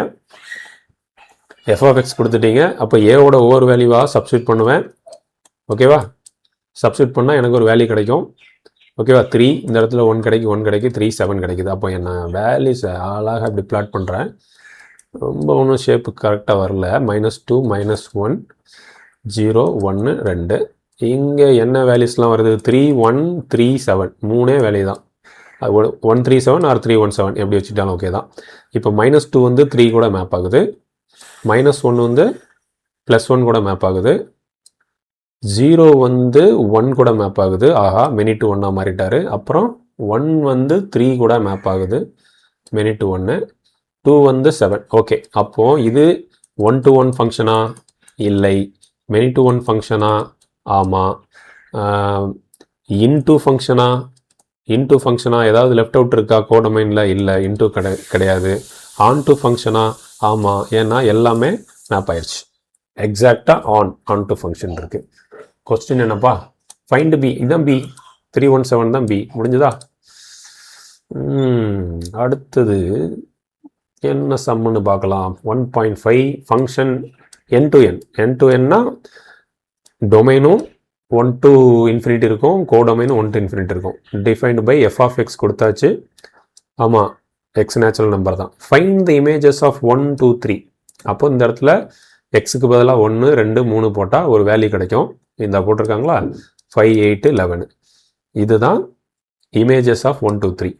S1: எஃப் ஆஃப் எக்ஸ் கொடுத்துட்டீங்க. அப்போ ஏவோட ஒவ்வொரு வேல்யூவாக சப்ஸ்டியூட் பண்ணுவேன். ஓகேவா? சப்ஸ்டியூட் பண்ணால் எனக்கு ஒரு வேல்யூ கிடைக்கும். ஓகேவா? 3 இந்த இடத்துல 1 கிடைக்கும், 1 கிடைக்கும், 3 7 கிடைக்குது. அப்போ என்ன வேல்யூஸ் அழகாக இப்படி பிளாட் பண்ணுறேன். ரொம்ப ஒன்றும் ஷேப்பு கரெக்டாக வரல. -2 -1 0 1 2. இங்கே என்ன வேல்யூஸ்லாம் வருது? 3 1 3 7. 3 வேல்யூ தான். 137 ஆர் 317 எப்படி வச்சுட்டாலும் ஓகே தான். இப்போ -2 வந்து 3 கூட மேப் ஆகுது. -1 வந்து +1 கூட மேப் ஆகுது. 0 வந்து 1 கூட மேப் ஆகுது. ஆஹா, மெனி டு 1 மாறிட்டாரு. அப்புறம் 1 வந்து 3 கூட மேப் ஆகுது. Many to 1. 2 வந்து 7. ஓகே, அப்போது இது 1 to 1 ஃபங்க்ஷனா? இல்லை. மெனி டு 1 ஃபங்க்ஷனா? ஆமாம். இன்டூ ஃபங்க்ஷனா? இன்டூ ஃபங்க்ஷனா? ஏதாவது லெஃப்ட் அவுட் இருக்கா கோடொமைனில்? இல்லை, இன்டூ கிடையாது. ஆன் டு ஃபங்க்ஷனா? ஆமாம், ஏன்னா எல்லாமே மேப் ஆயிடுச்சு. எக்ஸாக்டாக ஆன் டு ஃபங்க்ஷன் இருக்குது. கொஸ்டின் என்னப்பா? Find B. இதுதான் பி. 317 தான் பி. முடிஞ்சதா? அடுத்தது என்ன சம்முன்னு பார்க்கலாம். 1.5 ஃபங்க்ஷன் என் டு என்னா டொமைனும் 1 to infinity இருக்கும், கோடொமைனும் 1 to infinity இருக்கும். Defined by f of x கொடுத்தாச்சு. ஆமாம், எக்ஸ் நேச்சுரல் நம்பர் தான். Find the images of 1 2 3. அப்போ இந்த இடத்துல எக்ஸுக்கு பதிலாக 1 2 3 போட்டால் ஒரு வேல்யூ கிடைக்கும். இந்த போட்டிருக்காங்களா? 5 8 11. இதுதான் இமேஜஸ் ஆஃப் 1 2 3.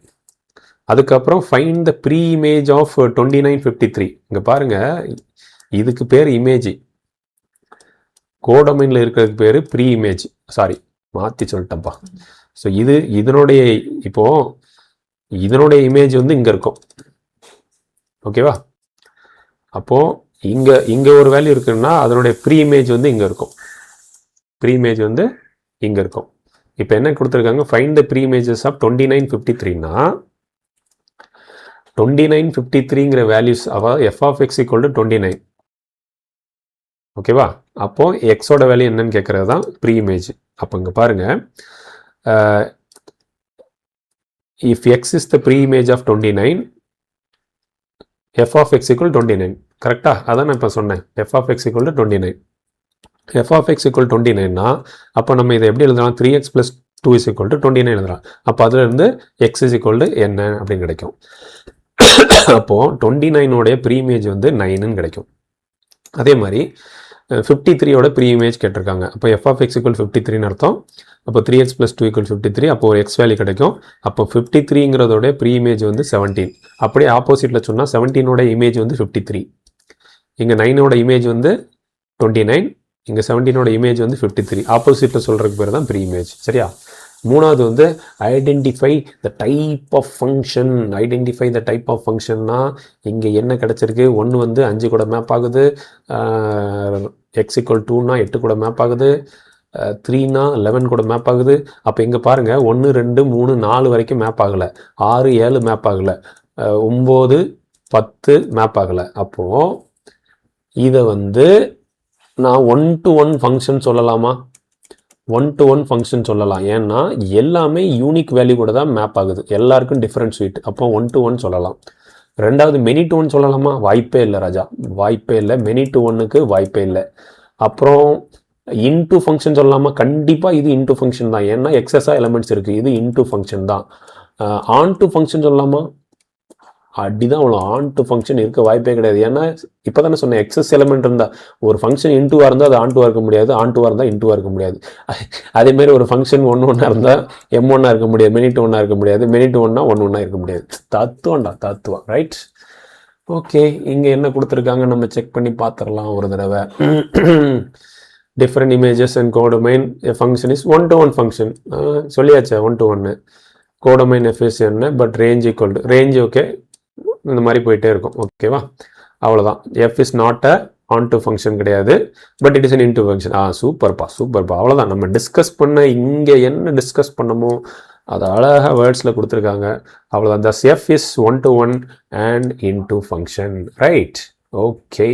S1: அதுக்கப்புறம் find the pre image of 29 53. இங்கே பாருங்கள், இதுக்கு பேர் இமேஜ். கோடொமைனில் இருக்கிறதுக்கு பேர் ப்ரீ இமேஜ். சாரி, மாற்றி சொல்லிட்டேன்ப்பா. ஸோ இதனுடைய இமேஜ் வந்து இங்கே இருக்கும். ஓகேவா? அப்போது இங்கே ஒரு வேல்யூ இருக்குன்னா அதனுடைய ப்ரீ இமேஜ் வந்து இங்கே இருக்கும். ப்ரீ இமேஜ் வந்து இங்கே இருக்கும். இப்போ என்ன கொடுத்துருக்காங்க? Find the pre images of 29 53னா 29 53ங்கிற values f of x equal to 29. ஓகேவா? அப்போது எக்ஸோட வேல்யூ என்னன்னு கேட்குறது தான் ப்ரீ இமேஜ். அப்போ இங்கே பாருங்கள், if x is the pre image of 29, f of x equal 29. கரெக்டாக? அதான் நான் இப்போ சொன்னேன். F of x equal to 29. F of x equal 29னா அப்போ நம்ம இதை எப்படி எழுதலாம்? 3x + 2 = 29 எழுதலாம். அப்போ அதிலிருந்து எக்ஸ் இஸ் ஈக்குவல் டு என்ன அப்படின்னு கிடைக்கும். அப்போது 29ஓடைய ப்ரீ இமேஜ் வந்து 9ன்னு கிடைக்கும். அதே மாதிரி 53ஓட ப்ரீ இமேஜ் கேட்டிருக்காங்க. அப்போ எஃப் ஆஃப் எக்ஸ் ஈக்குவல் 53ன்னு அர்த்தம். அப்போ 3x + 2 = 53. அப்போ ஒரு எக்ஸ் வேல்யூ கிடைக்கும். அப்போ 53ங்கிறதோடைய ப்ரீ இமேஜ் வந்து 17. அப்படியே ஆப்போசிட்டில் சொன்னால் 17ஓட இமேஜ் வந்து 53. இங்கே 9ஓட இமேஜ் வந்து 29. இங்கே 17ஓட இமேஜ் வந்து 53. ஆப்போசிட்டில் சொல்கிறதுக்கு பேர் தான் ப்ரீ இமேஜ். சரியா? மூணாவது வந்து identify the type of function. Identify the type of ஃபங்க்ஷன்னா இங்கே என்ன கிடச்சிருக்கு? 1 வந்து 5 கூட மேப் ஆகுது, எக்ஸ் ஈக்குவல் 2னா 8 கூட மேப் ஆகுது, 3னா 11 கூட மேப் ஆகுது. அப்போ இங்கே பாருங்கள், 1 2 3 4 வரைக்கும் மேப் ஆகலை, 6 7 மேப் ஆகலை, 9 10 மேப் ஆகலை. அப்போது இதை வந்து நான் 1 to 1 ஃபங்க்ஷன் சொல்லலாமா? ஒன் டு ஒன் ஃபங்க்ஷன் சொல்லலாம். ஏன்னா எல்லாமே யூனிக் வேல்யூ கூட தான் மேப் ஆகுது, எல்லாருக்கும் டிஃப்ரெண்ட் ஸ்வீட். அப்போ ஒன் டு ஒன் சொல்லலாம். ரெண்டாவது மெனி டு ஒன் சொல்லலாமா? வாய்ப்பே இல்லை ராஜா, வாய்ப்பே இல்லை. மெனி டு ஒன்னுக்கு வாய்ப்பே இல்லை. அப்புறம் இன்டூ ஃபங்க்ஷன் சொல்லலாமா? கண்டிப்பாக இது இன்டூ ஃபங்க்ஷன் தான், ஏன்னா எக்ஸஸாக எலமெண்ட்ஸ் இருக்குது, இது இன்டூ ஃபங்க்ஷன் தான். ஆன் டு ஃபங்க்ஷன் சொல்லலாமா? அப்படிதான் அவ்வளோ. ஆன் டு ஃபங்க்ஷன் இருக்க வாய்ப்பே கிடையாது. ஏன்னா இப்போ தானே சொன்னேன், எக்ஸஸ் எலமெண்ட் இருந்தால் ஒரு ஃபங்க்ஷன் இன்டூவாக இருந்தால் அது ஆன் டூவாக இருக்க முடியாது, ஆன் டூவாக இருந்தால் இன்டூவாக இருக்க முடியாது. அதேமாரி ஒரு ஃபங்க்ஷன் ஒன்றா இருந்தால் M1 இருக்க முடியாது, மெனி டு ஒன்றா இருக்க முடியாது, மெனி டு ஒன்றா இருக்க முடியாது. தத்துவம்டா தத்துவம், ரைட்? ஓகே, இங்கே என்ன கொடுத்துருக்காங்க நம்ம செக் பண்ணி பார்த்துடலாம் ஒரு தடவை. Different images and codomain function is one to one function. சொல்லியாச்சா ஒன் டு ஒன்று. கோடொமைன் எஃப்எஸ் என்ன, but range equal to range. Okay, இந்த மாதிரி போயிட்டே இருக்கும். ஓகேவா? அவ்வளோதான். F is not a onto function கிடையாது, but it is an into function. சூப்பர்ப்பா சூப்பர்ப்பா. அவ்வளோதான், நம்ம டிஸ்கஸ் பண்ண இங்கே என்ன டிஸ்கஸ் பண்ணமோ அது அழகாக வேர்ட்ஸில் கொடுத்துருக்காங்க. அவ்வளோதான். Thus f is one to one and into function, right? Okay.